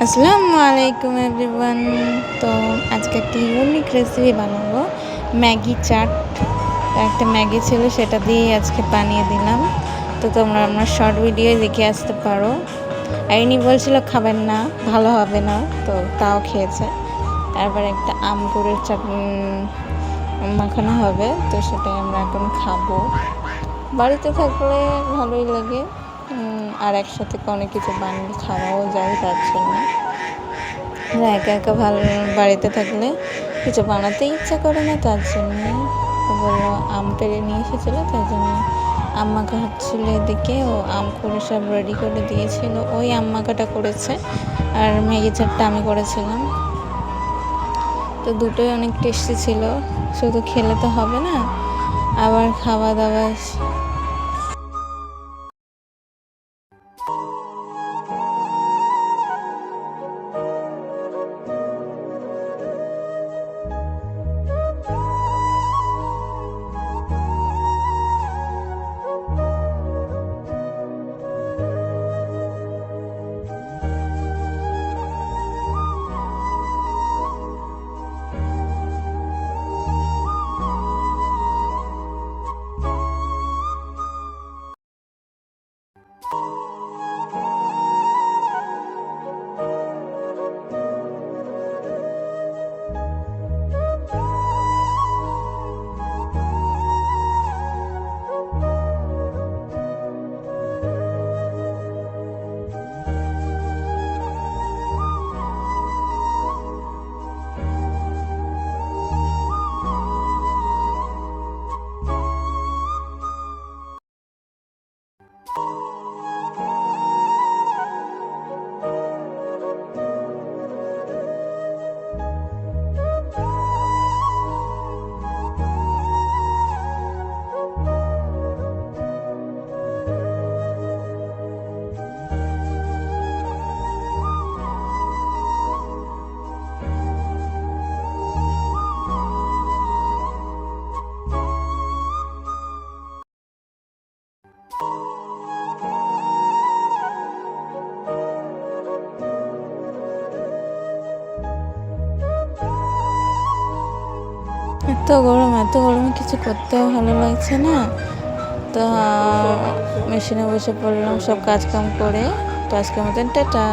আসসালামু আলাইকুম এভরিওয়ান। তো আজকে একটা ইউনিক রেসিপি বানাবো, ম্যাগি চাট। একটা ম্যাগি ছিল, সেটা দিয়ে আজকে বানিয়ে দিলাম। তো তোমরা আমার শর্ট ভিডিও দেখে আসতে পারো। আইনি বলছিল খাবেন না, ভালো হবে না, তো তাও খেয়েছে। তারপর একটা আম গুড়ের চাটনি মাখানো হবে, তো সেটাই আমরা এখন খাবো। বাড়িতে থাকলে ভালোই লাগে, আর একসাথে অনেক কিছু বানিয়ে খাওয়াও যায়, তার জন্য একা একা ভালো বাড়িতে থাকলে কিছু বানাতে ইচ্ছা করে না, তার জন্য বললো আম পেড়ে নিয়ে এসেছিলো, তার জন্য আম মাখা হচ্ছিলো এদিকে। ও আম করে সব রেডি করে দিয়েছিল, ওই আম মাখাটা করেছে, আর ম্যাগি চাটটা আমি করেছিলাম। তো দুটোই অনেক টেস্টি ছিল, শুধু খেলে তো হবে না, আবার খাওয়া দাওয়া। এত গরমে কিছু করতেও ভালো লাগছে না, তো মেশিনে বসে পড়লাম সব কাজকাম করে। তো আজকের মতন টাটা।